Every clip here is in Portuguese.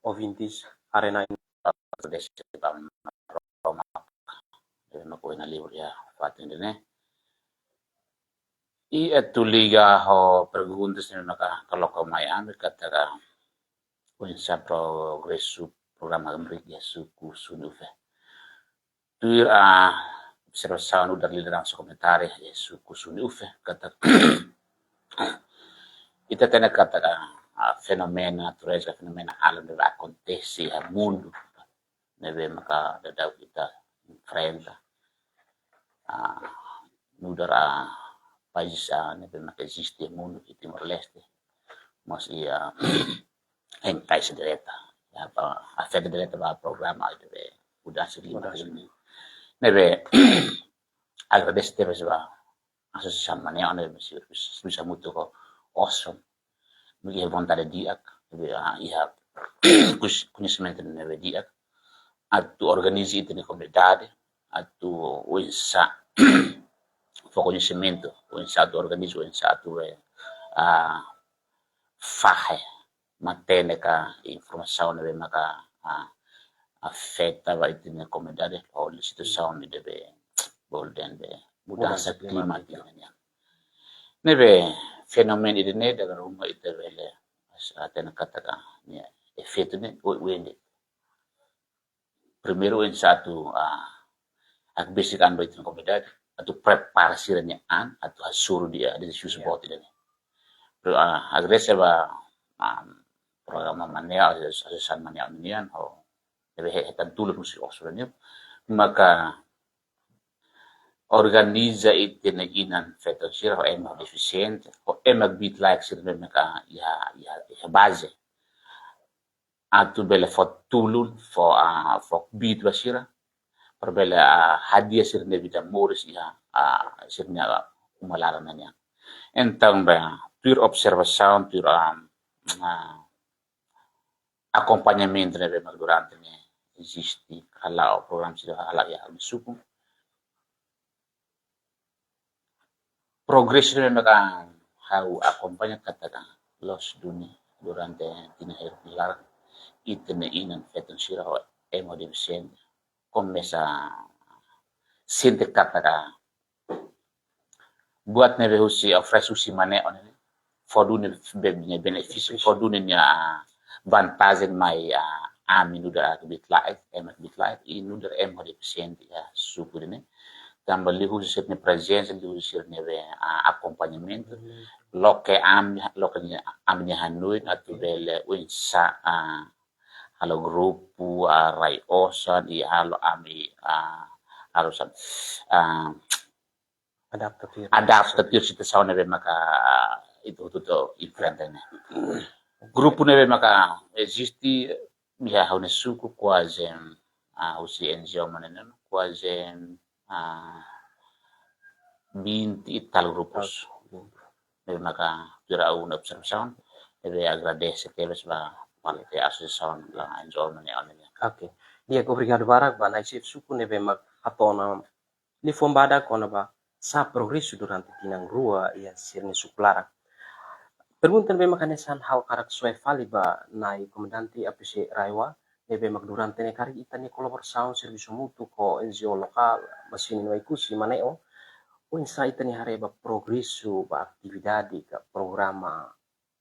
ovintis arena adesso Roma ma poi na libro ya fatin ne I tu liga ho perguntas ni naka kaloko mai ame katara kuin sa progresso programa gamri suku sunufe tu observação da liderança comunitária suku sunufe kata ita tena katara fenomena natureza fenomena alam que acontece no mundo neve maka da kita enfrenta nudara países neve maka existe mundo e Timor-Leste mas em caixa direta afeta direta para programa neve mudança climática neve agradeço teve a associação maneira neve bisa muito awesome melihat vontade dia ia conhecimento neve dia atu organize itu na comunidade atu uinsa for conhecimento uinsa atu organize uinsa atu fahe matene ka informação neve maka afeta vai itu na comunidade ou situação neve bolden be mudança climática neve fenomeno ini dalam rumah itu vele atena katakan ni efeito ne wende primeiro em satu basic ando itu comunidade atau preparasi renya atau suruh dia dari susu bot ini agresif programa mania asal mania nian ho debe hetan dulu musi osurannya maka organiza itu inan feto sira ho em deficiente ho em bit like sira maka ya base atu bele fotulul fo bit basira per bele hadiah sira ne vida moris ya sirnya umalara nanya então pure observação pure acompanhamento ne durante ne existe kalau program sira hala ya suku progresso ne maka how acompanha katakan los dunia durante tinahir pilar itene inan feton sira ho emo deficiente começa sente katara buat neve husi ofresu si mane onene fodune bebne benefício fodune nya vantagem mai minuda bitlight emat bitlight inuda emo deficiente ya supurine tambah lihu sirne presença lihu sirne acompanhamento loke amnya hanuin atu bele winsa halo grupo rai osan i halo ami halusan adaptatif situação neve maka itu infrentene grupo neve maka existe ya hone suku quase usi NGO manenen quase 20 e tal grupos neve maka pura una observação neve agradece teles parte associação la NGO manenen okay dia obrigado barak ba naisip suku neve mak atona ni fombada kona ba sa progresso durante tinang rua ia sirne suplara perguntan be makanesan hal karak suai fali ba nai komandanti APC Raiwa neve mak durante ne kari itani kolaboração serviço mútuo ko NGO lokal basini no ikusi maneo unsa itani hareba progresso ba atividade ka programa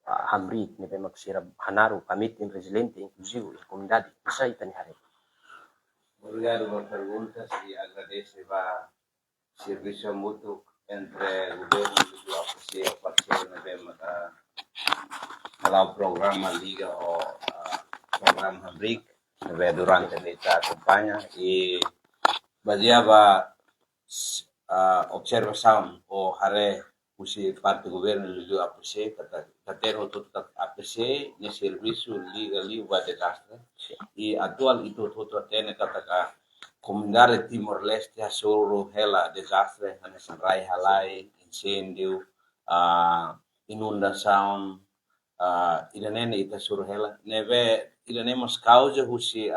hamrit neve mak sira hanaru committee resiliente inclusivo da comunidade unsa itani hareba. Obrigado por perguntas e agradeço a serviço mútuo entre o governo do APC e o parceiro o programa liga ao programa Hamrik durante esta campanha e baseava observação o hare usi parte governo do APC ter outro APC ne serviço liga liva desastre e atual itu tudo tem katakan comunidade Timor-Leste seluruh hela desastre hanesan rai halai incêndio inundação idanene ita suruh hela neve idanemos causa husi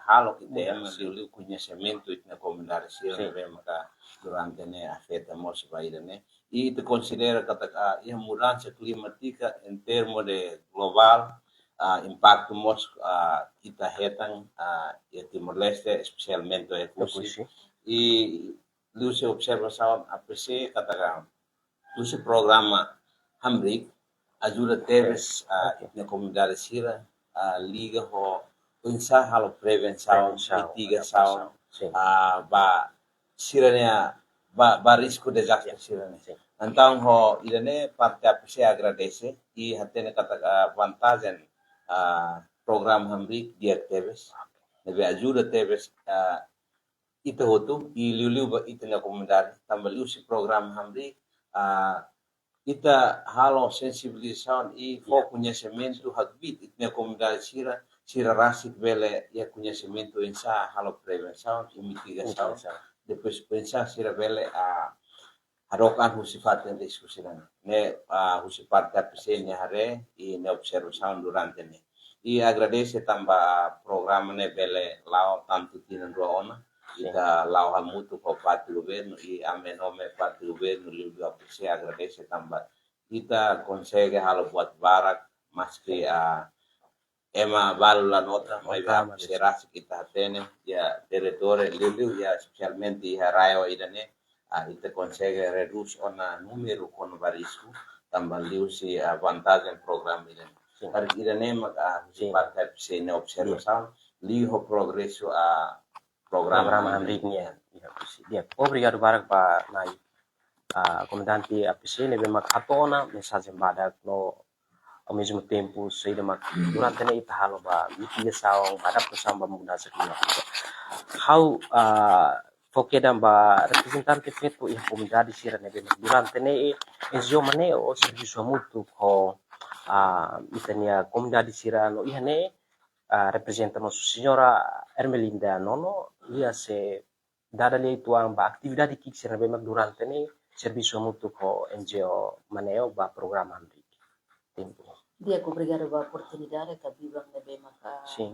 halo que temos o conhecimento na comunidade neve maka durante ne afeta mos baidane e te considera katakan mudança climática em termos de global impacto mos kita hetang ya Timor Leste, especialmente e Kusi. E luce observação APC katakan luce programa Hamrik ajuda teves na comunidade sira liga ho unsa halo prevenção mitigação ba siranya ba risco desastre siranya. Então ho irane parte APC agradece e hatene kata vantagem program Hamrik dia teves nebe ajuda teves ita hotu e liu ba ita na comunidade também usi program Hamrik ita halo sensibilização e conhecimento hagbit ita na comunidade sira rasik bele ya conhecimento insa halo prevenção e mitigação depois pensar sira bele harokan husifat yang diskusiran ne husifat APC ne hare e ne observação durante ne e agradece também programa ne bele lao tanto tinan dua ona kita lao hamutu ko parte governo e amenome parte governo liu APC agradece também kita consegue halo buat barak maski ema balu la nota mai APC ras kita tene ya territorio liu ya specialmente i harayo idane ita consegue reduz ona numero con varisco também liu si vantagem program idane para idane mag parte APC ne observação liu progresso programa Hamriknya. Dia, obrigado barak pa nai comandante APC ne bema katona mensagem badak no ao mesmo tempo sei de durante ne itahalo ba mitigação adaptação ba muda sekali. How Fokeda ba representante feto e comunidade sira ne bema durante ne enzio mane o serviço muito ko itania comunidade sira no ihane representa nossa senhora Ermelinda Nono ia se dada lei tuang ba atividade que se rebe durante ne serviço muito com NGO maneo ba programa Hamrik tempo dia obrigado ba oportunidade que bibang nebe maka sim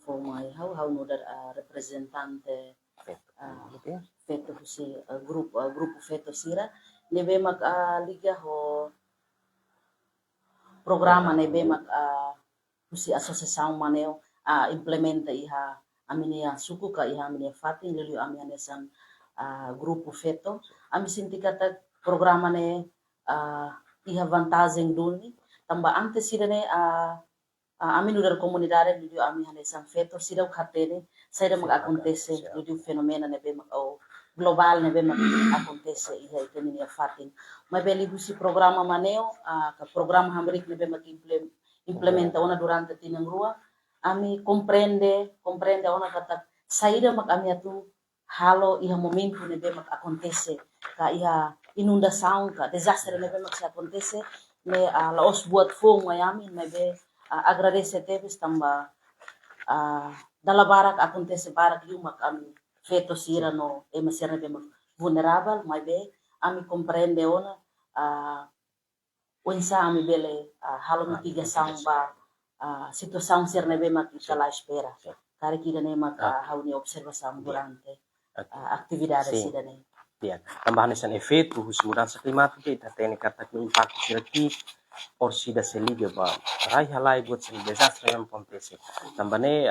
formai how nodar representante feto si grupo feto sira nebe maka liga ho programa nebe maka si asosiação maneo implementa iha aminia suku ka iha aminia fatin lelu aminia san grupo feto ami sinti kata programa ne iha vantagem dulni tamba antes sidane ami nudar comunidade lelu aminia san feto sidau khatene saida mag acontece lelu fenomena ne be global ne be mag acontece iha ikeminia fatin mas beli si programa maneo ka programa Hamrik ne be mag implementa ona durante tinang rua ami comprende ona kata saída mak ami atu halo iha momento ne mak acontece ka iha inundação ka desastre ne mak se acontece me laos buat fong mayami me be agradece teves tamba dala barak acontece barak yu mak ami feto sira no sira be mak vulnerável me be ami comprende ona unsa ami bele halo mitigação ba situação ser nebe mak la espera kare kita ne mak hauni observação durante atividade sidane dia tambahan san efeito hus mudança climática ita tene kata que impacto sirati or sida se liga ba rai halai buat sen desastre yang acontece tambane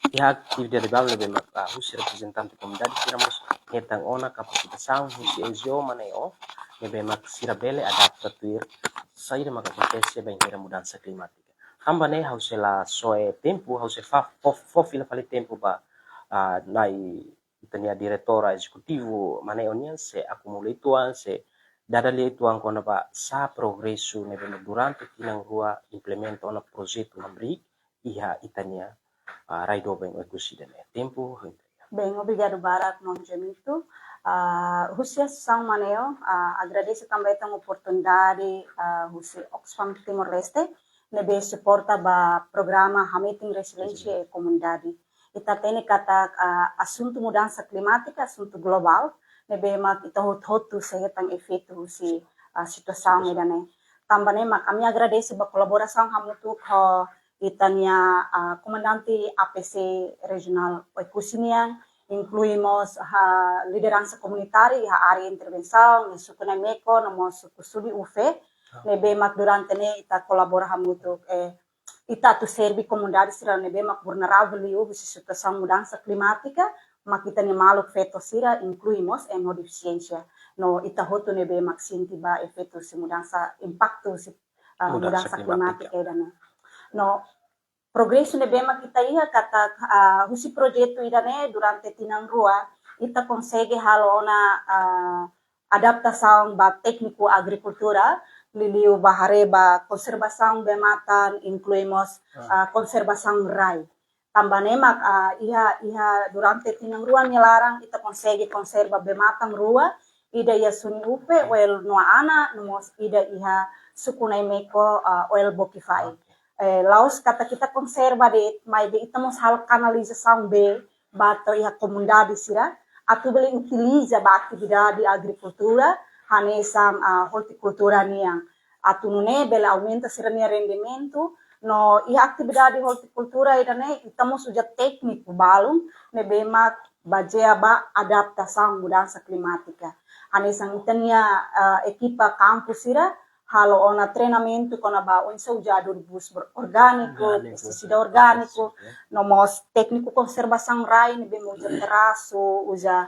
pihak atividade bal nebe mak hus representante comunidade tiramos hetang ona kapasitação hus NGO maneo nebe mak sirabele adaptatuir saída mak acontece bem era mudança climática tambane hausela soe tempo hause fofila fale tempo ba nai itania diretora executivo maneonia se acumulatuan se dada leituan kona ba sa progresso ne durante tinang rua implemento na projeto Hamrik iha itania raido bem ecosidene tempo bem obrigado barak non gemito Rusia são maneo agradeço também a oportunidade Rusia Oxfam Timor Leste nebe suporta ba programa Hamiting Resiliência e Comunidade. Ita tene kata assunto mudança climática, assunto global, nebe mak ita hotu sehetang efeito si situação medane. Tambane mak kami agradece ba colaboração hamutu ko itania comandante APC regional Oikusinian, incluímos a liderança comunitária, a área de intervenção, no suku Nemeko, no suku Sudi Ufe, nebe mak durante ne ita colabora hamutu ita tu servi comunidade sira nebe mak vulnerável liu situação mudança climática, mak ita ni maluk feto sira incluímos em deficiência. No ita hotu nebe mak sinti ba efeito se mudança impacto se mudança climática idane. No progresso nebe mak ita ia kata husi projeto idane durante tinang rua ita consegue halo ona adaptação ba técnico agricultura liliu bahareba conservação bematan incluímos conservação rai tambah nemak iha durante tinang rua nyelarang ita consegue conserva bematan rua ida ia suni upe oil noa ana nomos ida iha sukunai meko oil bokifai laos kata kita conserva de mai be ita mos hal canalização be bato iha comunidade sira atu beli utiliza ba atividade agricultura hanesang horticultura niang atu nune bela aumenta sirania rendimento no ia atividade horticultura idane itamos uja técnico balum nebema bajea ba adaptação mudança climática hanesang itania equipa campus ira halo ona treinamento kona ba unsa uja adubus orgânico pesticida orgânico nomos técnico conservação rai nebema uja teraço uja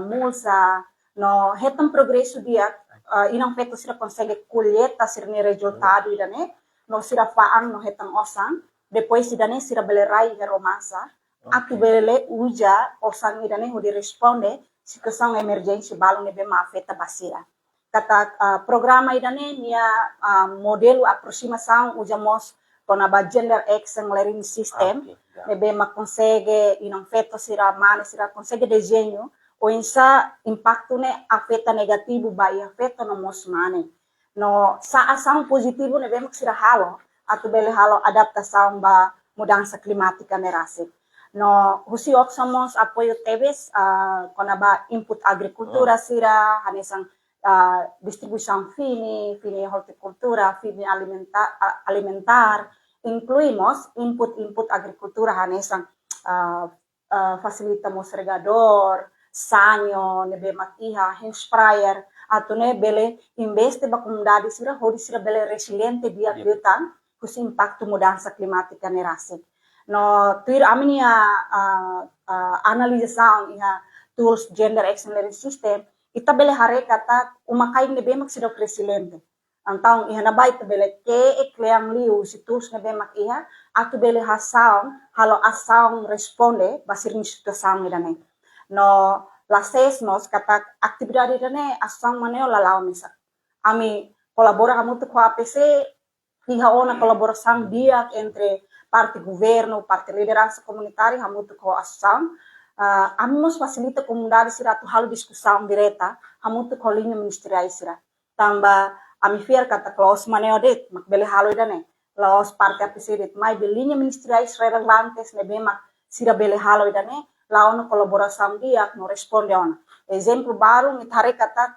mulsa no retam progresso dia inang feto sira consegue colheita sira ni resultado idane no sira faang no retam osang depois idane sira belerai heromasa atu bele uja osang idane hodi responde situação emergência balong nebema afeta basira kata programa idane nia modelo aproximação usamos kona ba gender action learning system nebema consegue inang feto sira mana sira consegue desenho o insa impacto ne afeta negativo ba afeta no mos mane no sa ação positivo nebema sira halo atu bele halo adaptação ba mudança climática nerase no husi oxamos apoio teves kona ba input agricultura sira hanesang distribuição fine horticultura, fine alimentar, incluímos input agricultura hanesang facilitamos regador, sanyo, nebe matiha, hand sprayer, atune bele investe ba comunidade sira hodi sira bele resiliente dia piutan kus impacto mudança climática nerase. No tuir aminia analisação iha tools gender action learning system ita bele hare kata umakai nebe mak sida resiliente. Antang iha nabai ita bele ke ekleang liu situs nebe mak iha atu bele hasaung halo asaung responde basir ni situação idane. No lases nos kata atividade idane asang maneo lalau misa. Ami colabora kamu tu ko APC iha ona colaboração dia entre parte governo, parte liderança comunitária kamu tu ko asang Amos facilita comunidade sira tu halo discussão direta, hamu tu kolinha ministerial sira. Tamba ami fiar kata klaus maneo det, mak bele halo idane. Laos parte APC det, mai belinha ministerial relevantes nebe mak sira bele halo idane, laono colaboração dia no responde ona. Exemplo baru ngitare kata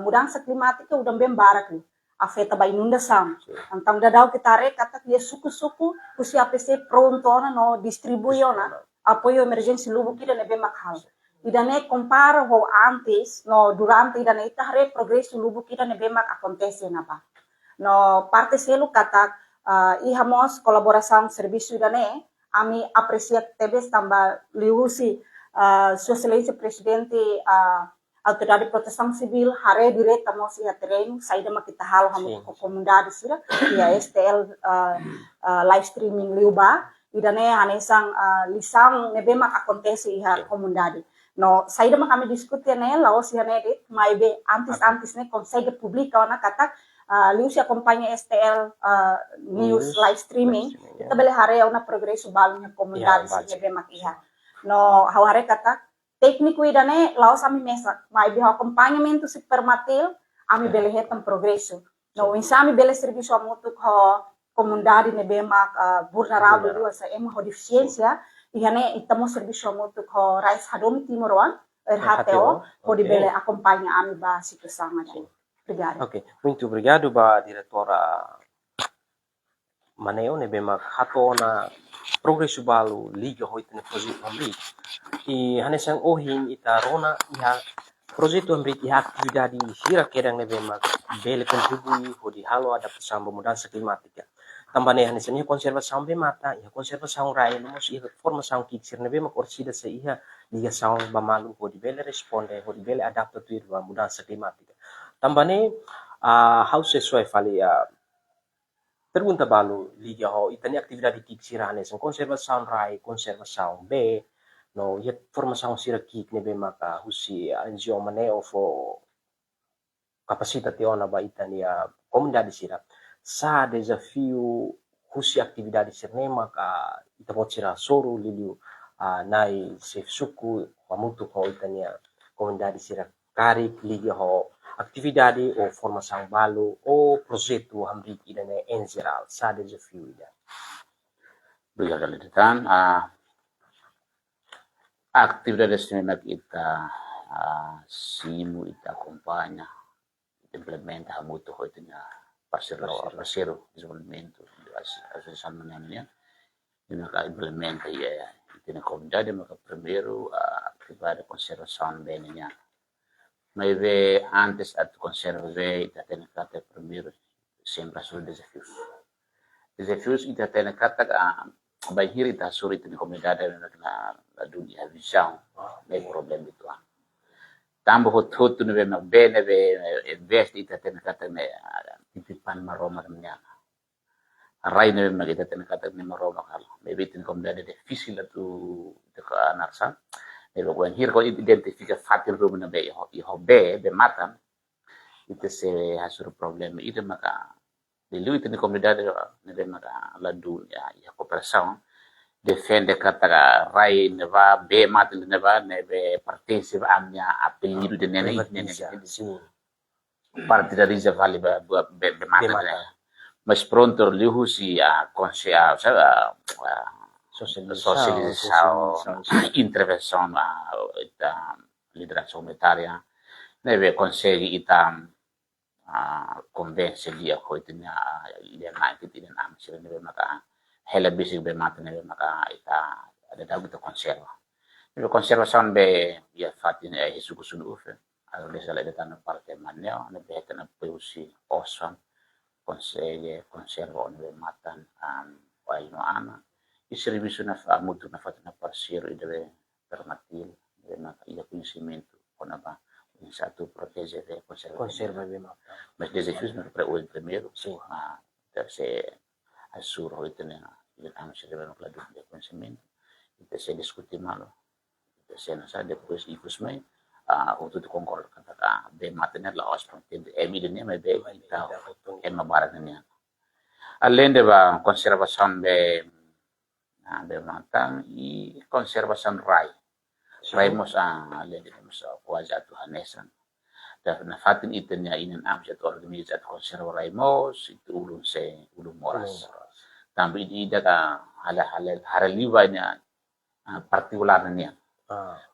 mudança climática udah bem barak ni. Afeta ba inundação. Antang dadau kitare kata dia suku-suku kusi APC pronto ona no distribui ona. Apoio emergência lubu kida nebe makhal. Idane compara ho antes no durante idane ita hare progresso lubu kida nebe mak acontece napa. No parte selu kata ihamos colaboração serviço idane ami aprecia tebes tamba liusi sua excelência presidente autoridade proteção civil hare direta mos ia treino saída mak kita halo hamu comunidade sira ia STL live streaming liuba idane hanesang lisang nebe mak acontece iha comunidade. No saída mak kami diskuti ne laos ia nedit mai be antis ne consegue publica ona kata liu se acompanha STL news live streaming kita bele hare ona progresso balunya comunidade nebe mak iha. No haware kata técnico idane laos ami mesa mai be acompanhamento supermatil ami bele hetam progresso. No insami bele serviço amutu ko comunidade nebe mak vulnerável dua sa ema ho deficiência ihane itamo serviço muito ko rais hadomi timoroan RHTO pode bele acompanha ami ba situação ada. Obrigada. Ok, muito obrigado ba diretora Maneo nebe mak hatona progresso balu liga hoitene projeto amri e hanesang ohin ita rona iha projeto amri iha atividade hira kedang nebe mak bele contribui hodi halo adaptação mudança climática. tambane hanesan iha konservasaun be mata iha konservasaun rai nomos iha formasaun kiksir nebe mak orsida se iha liga saun bamalu ho di bele responde ho di bele adapta tuir ba mudança climática tambane how sesuai fali pergunta balu liga ho itani atividade kiksir hanesan konservasaun rai konservasaun be no iha formasaun sira kik nebe maka husi anjio maneo fo kapasita ona ba itania comunidade sira sa desafio husi atividade sirnema ka itapot sira soru liliu nai sef suku pamutu ho itania comunidade sira karik liga ho atividade o formação balu o projeto hamrik idane en geral sa desafio ida. Obrigado, Liditan. Atividades kita simu ita acompanha, implementa muito hoje na parceiro desenvolvimento associação manhã maka implementa ya na comunidade maka primeiro atividade conservação benenya mas antes at conservar ita tem kata primeiro sempre sobre desafios ita tem kata bahir ita suri na comunidade na dunia visão may problem itu tambo hot nebe magbene be invest ita ten kata me titipan maroma niya ray nebe magita ten kata ni maroma kala maybe tin comunidade difícil tu ka anarsa nebe when here ko identifica fatil room na be be matan ita se hasur problem ita maka dilu ita ni comunidade nebe maka la dunia ya cooperação defende kata rai neva be matin neva neve pertence amnya apelido de nene partida risa vale be matin mas pronto lihu si conscia socialização intervenção ita liderança comunitária neve consegue ita convence dia ko itnya ile naik itu am sila neve maka hela basic be mata nebe maka ita ada dagu to konserva. Nebe konservasaun be ya fatin hisuku sunu ufe. Alo desa la data parte maneo nebe heta na peusi osam konseye konserva nebe matan wai no ana. Iservisu na mutu na fatin na parceiro idebe permatil nebe maka ia conhecimento konaba in satu protege de conserva be mata. Mas desafios no primeiro sim deve ser assuro itu nih kita masih dalam keladu de conhecimento kita se discutir malo kita se nasa depois ikut mai untuk concordar kata be matanya la aspect evidentnya me be kita em mabarannya além de conservação be matang e conservação rai mos além de mos kuasa Tuhanesan dan fatin itenya inen amjad organisat konserva rai mos itu ulun moras tambi ida ka haraliwanya partikularnya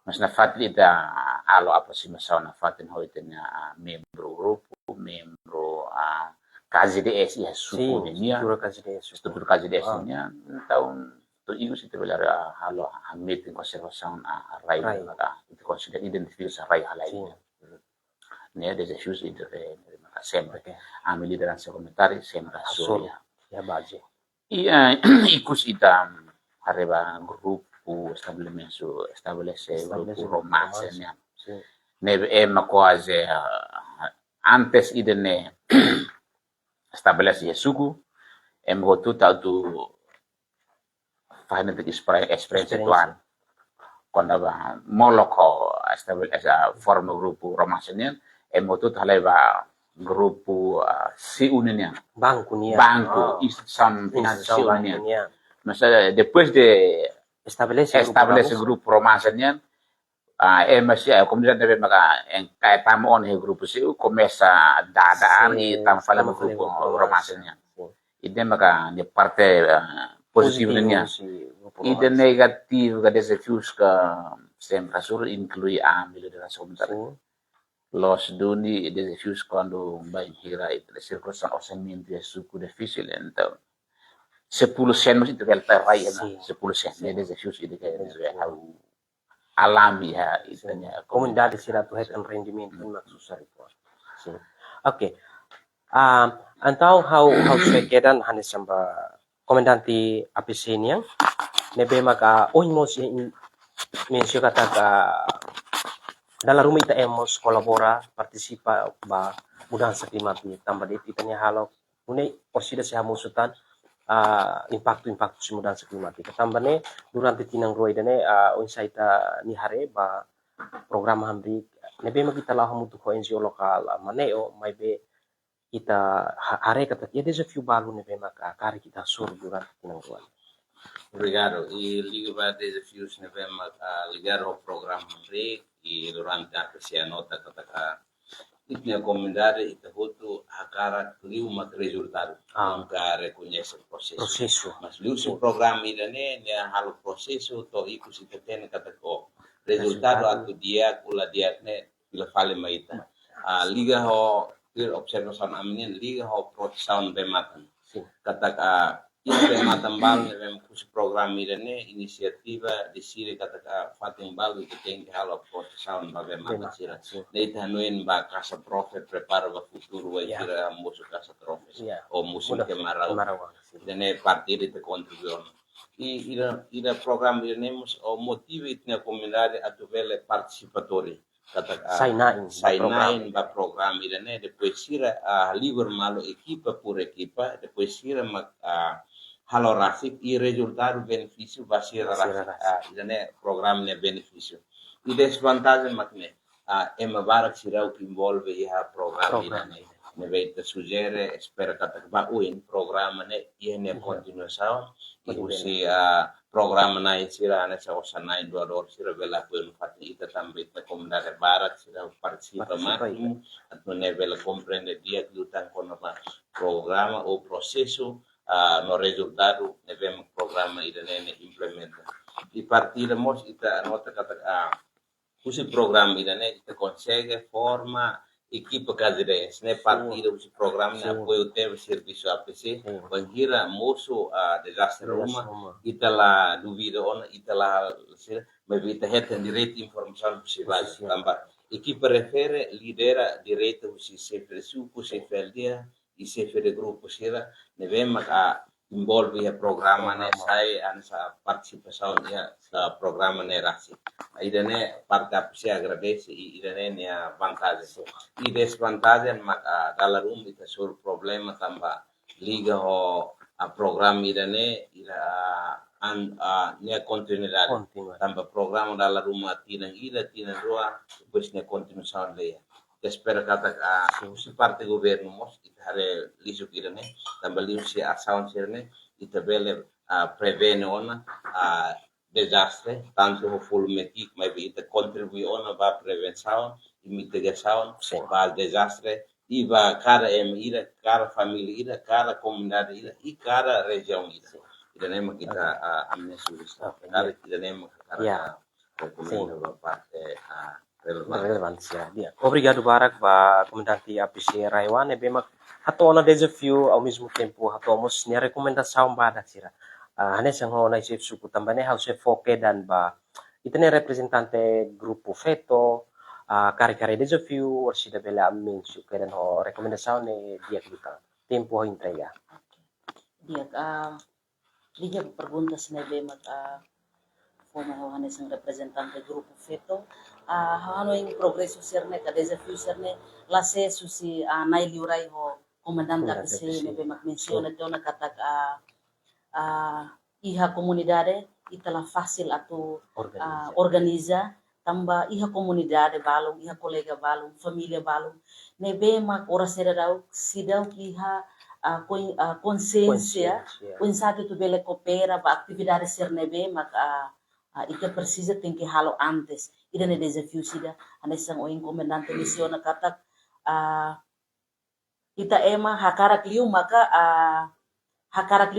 mas na fatin ida alo apa sih masaw na fatin ho itenya membro grupo membro KZDS ya suku niya struktur KZDS niya tahun to igus itu belara halo meeting konservasyon rai maka itu consider identify sa rai halay niya desafios ito maka sempre ami liderança comunitária sempre surya ya baje ikus ita hareba grupo estabelece grupo romance niya nebe quase antes idene estabelece suku gotuta tu fahinatik experience tuan quando moloko estabelece forma grupo romance niya gotuta haleba grupo si uninya banco instituição financeira uninya mas depois de estabelece grupo romance niya masih kemudian debe maka kaya tamo on he grupo si começa dadaan e tam fala mo grupo romance niya ide maka ni parte positivo niya ide negativo ka desafios ka sempre sur inclui a liderança comunitária los duni desafios quando vai hira itu circunstância orçamento é suco difícil então 10% masih itu velta raya 10% ne desafios itu kayak alami ya itanya comunidade sira tu het rendimento maksud itu. Oke. Antau how sekedan hanes samba komendanti APC niang nebe maka oimos mensio kata ka dalam rumah ita emos kolabora partisipa ba mudança climática tambah de itanya halo une orsida sa musutan impacto si mudança climática tambah ne durante tinang roi dane unsaita ni hare ba programa hamri nebe magita lah hamutu ko NGO lokal maneo mai be kita hare kata ya desafio balu nebe maka kari kita sur durante tinang roi. Obrigado. E liga para desafios ne vem ligar ao programa REC e durante a que nota kata a comunidade e tudo a cara liu mat resultado. Nunca reconhece o processo. Mas liu se programa ida ne halo processo to iku se tem kata ko resultado atu dia kula dia ne pila fale maita. Liga ho observação amnin liga ho proteção bematan. Kata Ina matambal neve kus program irene inisiativa di siri kata fating balu que tem que halo proteção babe magasira. Neita noen ba casa profe prepara ba futuro wa ira musu casa profe. O musim que marau. Dene partire te contribuição. E ira program irene mus o motivo itna comunidade atuvele participatori. Sainain ba program irene depois sira livre malo equipa por equipa depois sira halo rasik e resultado benefício vai ser rasik idane program ne benefício e desvantagem makne ema barak sirau que envolve a program idane ne veita sugere espera kata ba uin program ne ne continuação e usi program na sira na sa osanai doador sira vela ko fati ita também ta comunidade barak sira participa máximo atau ne vela compreende dia que lutan com programa ou processo no resultado devemos programa idane implementa e partiremos ita nota kata usi programa idane ita consegue forma equipe cadres ne partida usi programa ne apoio teve serviço APC bangira moço desastre Roma ita la duvida ona ita la mas ita heta direito informação possível tambah equipe refere lidera direito usi sempre suco se feldia e se fede grupo sira devemos envolve a programa ne sai ansa participação ya programa ne rasi idane parte apse agradece e idane ne vantagem e desvantagem maka dalam room ita sur problema tamba liga ho a programa idane ira ne continuidade tamba programa dalam rumah tinang rua depois ne continuação leia espera kata si parte governo mos ita hare lisu kirane tambah liu si asaun sirne ita bele prevene ona desastre tanto ho full metik mai ita contribui ona ba prevenção e mitigação ba desastre e ba cada ira cada família ira cada comunidade ira e cada região ira ita nema kita amne sulista kada ita nema kada rekomendo parte relevância dia. Obrigado Barak ba comandante APC Raiwan e bem hato na desafio ao mesmo tempo hato mos ne recomendação badak sira hanes ang ho na isip suku tambane house foke dan ba itene representante grupo feto kare desafio or sida bela amin su keren ho recomendação ne dia kita tempo ho entrega dia perguntas ne be mat forma hanes ang representante grupo feto hano yung progreso sirne ka desafio sirne lase susi nai liurai ho comandante APC nebe magmensiona to na katak iha comunidade itala fácil atu organiza tamba iha comunidade balong iha kolega balong familia balong nebe mag ora serau sidau iha consciência pensado tu bele coopera ba atividade sirnebe mag ita precisa tem que halo antes ida ne desafio sida anesang oing comandante misiona katak ita ema hakarak liu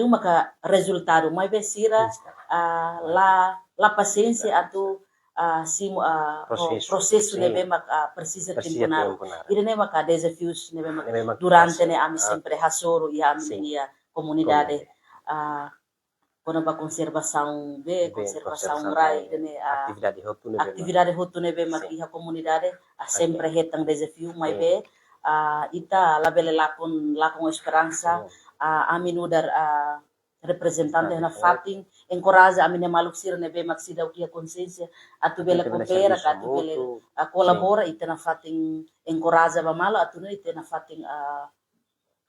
maka resultado mai besira la paciência atu processo nebe maka precisa temporal ida ne maka desafios nebe maka durante ne ami sempre hasoro e ami comunidade quando ba conservação rai dene atividade hotu nebe maka iha comunidade sempre hetang desafio mai be ita labele lakon esperança amin udar representante na fating encoraja amin maluk sir nebe maksida ukia consciência atu bela coopera atu bela colabora ita na fating encoraja bamala atu ita na fating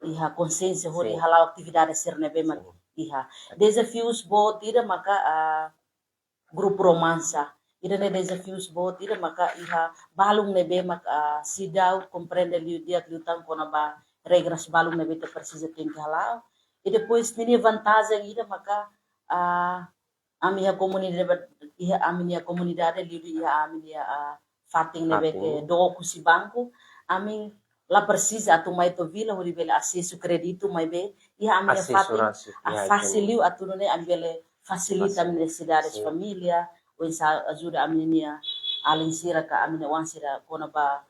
iha consciência hori halal atividade sir nebe mak iha desafios bo tira maka grupo romansa ida ne desafios bo tira maka iha balung nebe mak sidau compreende dia lutam kona ba regras balung nebe te precisa tem que halal e depois mini vantagem ida maka a minha comunidade liu ia a minha fating nebe ke do ku si banco a min la precisa atu mai to vila hori bela acesso crédito mai be ia a minha fating faciliu atu ne a bele facilita minha necessidades família o insa ajuda a minha além sira ka a minha wansira kona ba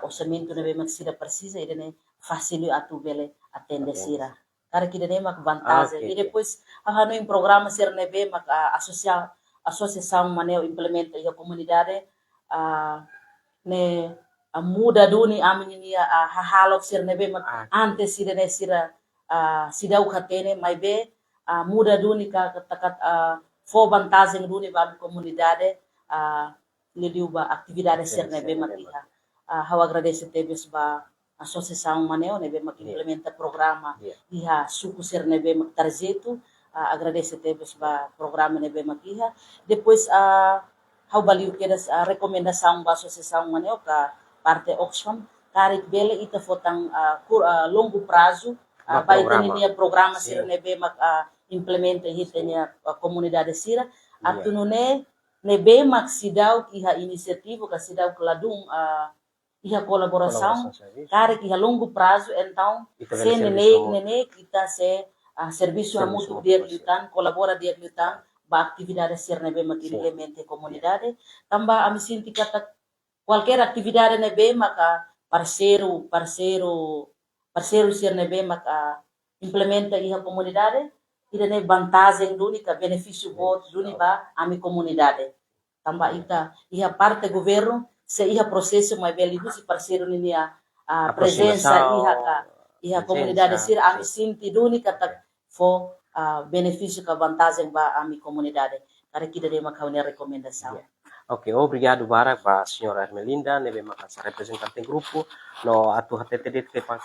orçamento nebe maksida precisa ida ne faciliu atu bele atende sira cara que dene mak vantagem e depois hano em programa ser nebe mak associação maneu implementa a comunidade ne muda duni amini halok ser nebe mak antes sidene sira sidau katene mai be muda duni ka takat fo vantagem duni ba comunidade liuba atividade ser nebe mak iha how agradece tebes ba associação maneu nebe mak implementa programa iha suku ser nebe mak tarjeto agradece tebes ba programa nebe mak iha depois how baliu kedas recomendação ba associação maneu ka parte Oxfam tarik bele ita fotang longo prazo ba itenia programa ser nebe mak implementa hitenia comunidade sira atunune nebe mak sidau iha inisiativa ka sidau keladung iha colaboração, cara que a longo prazo, então, se nenê kita se serviço mútuo dia lutan, colabora dia lutan, ba atividade ser nebe mak implemente comunidade, tamba ami sinti kata qualquer atividade nebe maka parceiro ser nebe maka implementa iha comunidade, ida ne vantagem dunica benefício bot duni ba ami comunidade, tamba ita iha parte governo se iha processo mai beli si parceiro ni a presença iha comunidade sir ami sinti duni kata fo benefício ka vantagem ba ami comunidade para kita de makaune recomendação. Ok, obrigado Barak para a senhora Ermelinda, nebe makasa representante grupo no atu hatete pa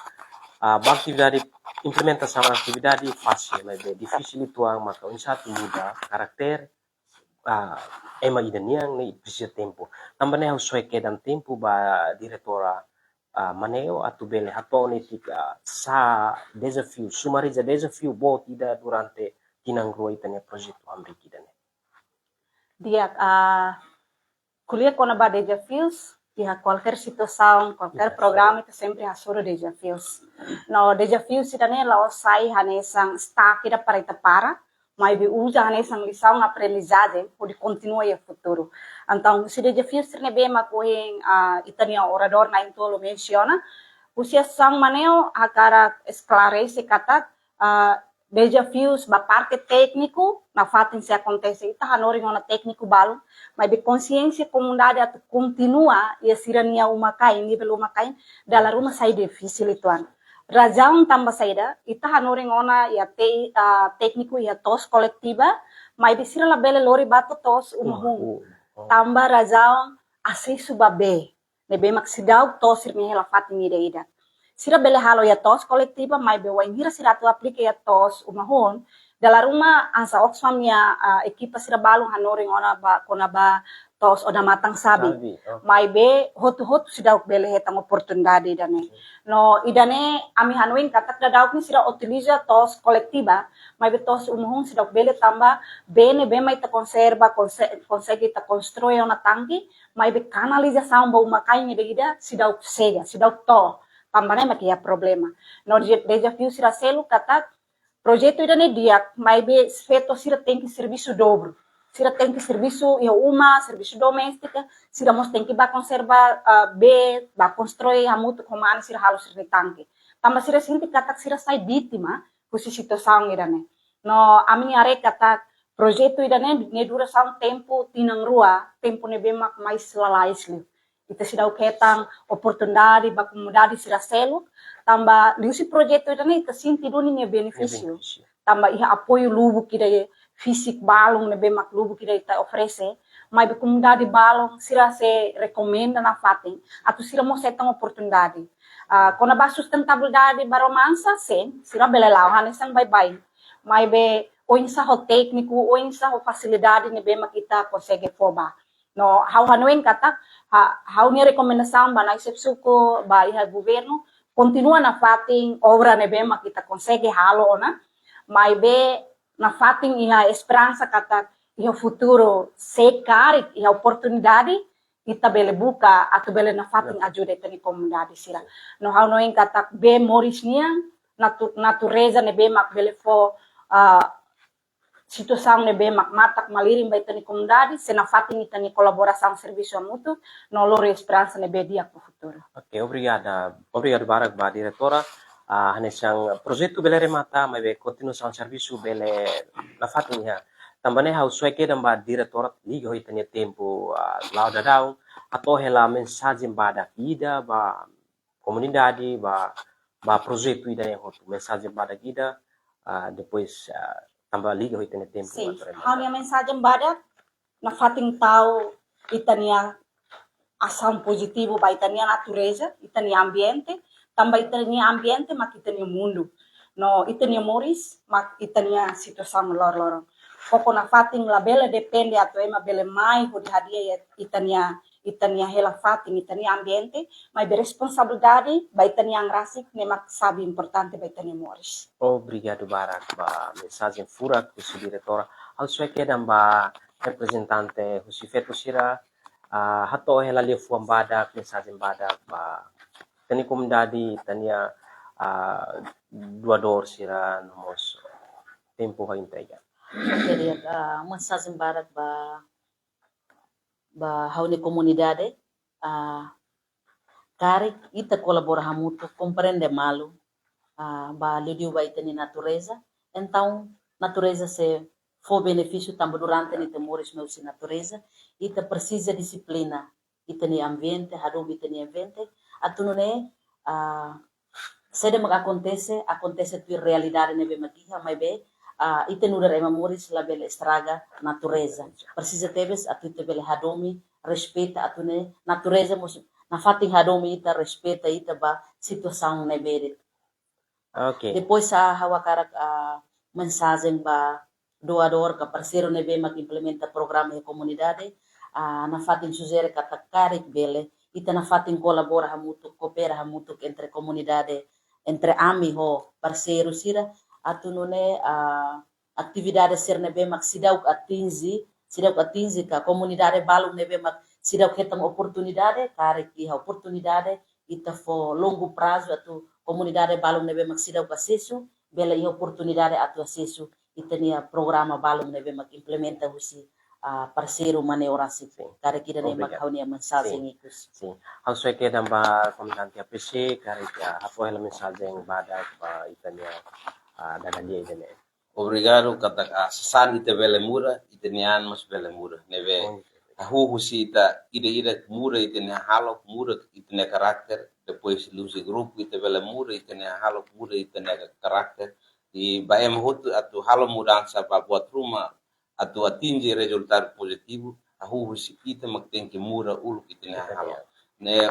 atividade implementação atividade fácil, mas difícil itu maka satu muda karakter ema idaniang ni precisa tempo. Também é o dan tempo ba diretora maneo atu bele hatone tika sa desafio sumariza desafio bot ida durante tinangrua itane projeto amriki dane. Dia kuliah kona ba desafios iha qualquer situação, qualquer programa itu sempre hasuro desafios. No desafios itane lao sai hanesang sta kira para ita para mas usa nessa lição aprendizagem pode continuar no futuro. Então, se desafios ser bem makuing itania orador na intolo menciona, usia sang maneo acara esclarece kata desafios ba parte técnico na fato se acontece ita hanori ngona técnico balo, mas de consciência comunidade atu continua e sirania umakai nível umakai dalam rumah sai difícil ituan. Razão tambah saída, ita hanori ngona ya técnico ya tos coletiva, mas bisira la bele lori bato tos umahung. Tambah razão acesso babe, nebe maksidau tos irme hela fatimi deida. Sira bele halo ya tos coletiva, mas bewa ingira sira tu aplike ya tos umahung. Dalam rumah ansa Oxfam ya ekipa sira balung hanori ngona ba kona ba tos oda matang sabi. Mai be hotu sidau bele hetang oportunidade dane. No idane ami hanuin katak dadauk ni sira utiliza tos coletiva, mai be tos umuhung sidau bele tamba bene be mai ta conserva consegue ta construir una tanque, mai be canalização ba umakai ni begida sidau sega, sidau to. Tambane makia problema. No desafio sira selu katak projeto idane dia, mai be feito sira tem que serviço dobro. Sira tem que serviço serviço doméstica, sira mos tem que ba conservar ba construir a muito como ani sira halos sira tanque. Tamba sira sinti katak sira sai vítima kusi situação irane. No ami are katak projeto idane ne duração tempo tinang rua, tempo ne bemak mais lalais li. ita sidau ketang oportunidade ba comunidade siraselo tamba liusi projeto ita ita sinti duni ne benefício tamba iha apoio lubu kida fisik balong ne bemak lubu kida ita oferece mas be comunidade balong sira se recomenda na fatin atu sira mo setang oportunidade kona ba sustentabilidade ba romansa sen sira belelau hanesan bye bye mas be o insa ho técnico o insa ho facilidade ne bemak kita consegue foba no hau hanuin kata hau ni rekomendação ba na suko ba iha governo continua na fatin obra ne bema kita consegue halo ona mas be na fatin iha esperança kata iha futuro se cari iha oportunidade kita bele buka atau bele na fatin ajuda tani komunidade sira no hau noin kata be moris nia natureza ne bema bele fo situação ne bemak matak malirim ba itani komunidade se na fatin itani colaboração serviço mútuo no loro esperança ne be dia pro futuro. Ok, obrigado Barak ba diretora. Hanesang projeto bele remata mas be continuação serviço bele na fatin ha. Tambane hau sueke dan ba diretora liga ho itani tempo lau dadau atau hela mensagem ba da ida ba comunidade ba projeto ida ne hotu mensagem ba da ida depois tambah liga hoy tene tempo sim hanya mensagem badak na fating tao itania ação positivo ba itania natureza itania ambiente tambah itania ambiente mak itania mundo no itania moris mak itania situação lor koko na fating labela depende atau ema bele mai ho hadia itania hela fating itania ambiente mas beresponsabilidade ba itania ngrasik ne mak sabe importante ba itania moris. Obrigado Barak ba mensagem furak kusi diretora hau sueke dan ba representante husi feto sira hato hela le fuam badak mensagem badak ba tani komunidade tania doador sira nomos tempo ha entrega. Jadi mensagem barak ba haune comunidade kari ita colabora muito compreende malu ba lidiu ba itani natureza então natureza se for benefício também durante ni temores meu se natureza ita precisa disciplina itani ambiente hadum itani ambiente atunune sede mag acontece tu realidade nebe makiha mai be ite nudar ema moris la bela estraga natureza precisa tebes atu ite bela hadomi respeita atune natureza mos na fating hadomi ita respeita ita ba situação ne berit. Okay. Depois hawa karak mensagem ba doador ka parceiro ne be mag implementa programa e comunidade na fating suzere kata karik bele ita na fating colabora hamutu coopera hamutu entre comunidade entre ami ho parceiro sira atunune atividade ser nebe mak sidau atinzi ka comunidade balu nebe mak sidau ketang oportunidade kare ki oportunidade ita fo longo prazo atu comunidade balu nebe mak sidau acesso bela i oportunidade atu acesso itania programa balu nebe mak implementa husi parceiro mane orasi kare kira ne mak haunia mensagem ikus sim hau sueke dan ba komandante APC kare apo hela mensagem badak ba itania dia idene. Obrigado kata sasan ite bele mura ite nian mas bele mura neve husi ita ida mura ite ne halo mura ite ne karakter depois lusi grupo ite bele mura ite ne halo mura ite ne karakter e baem hotu atu halo mudança para buat rumah atu atinge resultado positivo husi ite mak tenke mura ulu ite ne halo ne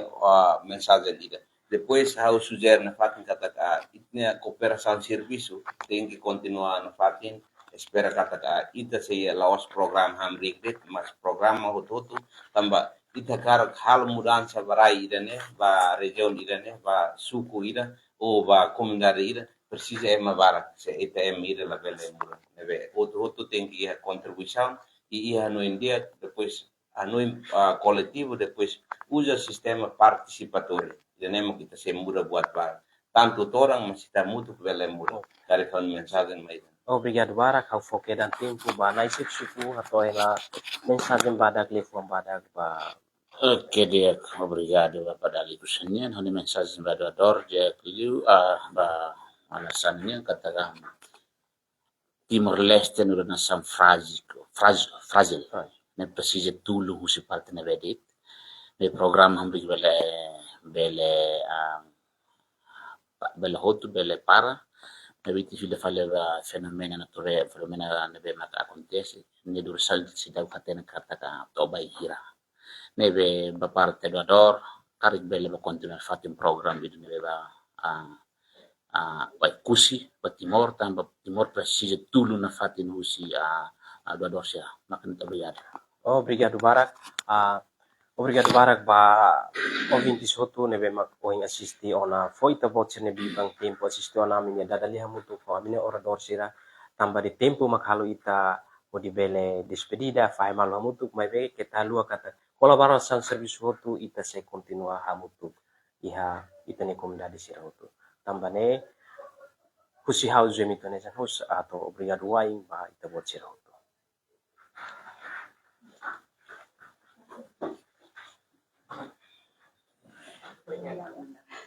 mensagem ida. Depois, hau sugere na fatin kata itne cooperação serviço tem que continuar na fatin espera kata ita se laos program ham regret mas programa hototo tamba ita kar hal mudança varai idane ba region idane ba suku ida ou ba comunidade ida precisa ema vara se ita ida la bele mura neve outro tem que ir contribuição e ia no india depois no coletivo depois usa sistema participatório tenemos kita se muda buat bar tanto orang masih tak mutu bele muda dari kan mensagem mai. Obrigado Barak hau foke dan tempo ba naisip suku atau ela mensagem badak lefuam badak ba. Ok, dia obrigado pada lipusannya hanya mensagem ba doador dia kliu ba alasannya katakan Timor Leste nura nasam fragile ne precisa tulu husi parte na vedit program hambi bele bele hotu bele para nabiti file fale fenomena naturale fenomena nebe maka acontece ne dur sal sidau katena kata ka tobai hira nebe ba parte do ador karik bele ba continuar fatim program bidu nebe ba ba kusi ba timor tamba timor precisa tulu na fatin husi do ador sia makan tabayad. Obrigado Barak. Obrigado Barak ba ouvintes hotu nebe mak oing assisti ona foita voce nebe bang tempo assisti ona minya dadali hamutu fo amine orador sira tamba di tempo makhalu ita o di bele despedida fai malu hamutu mai be kita lua kata colaboração serviço hotu ita se continua hamutu iha ita ne comunidade sira hotu tamba ne husi hau zemi tone san hus atau obrigado waing ba ita voce sira hotu.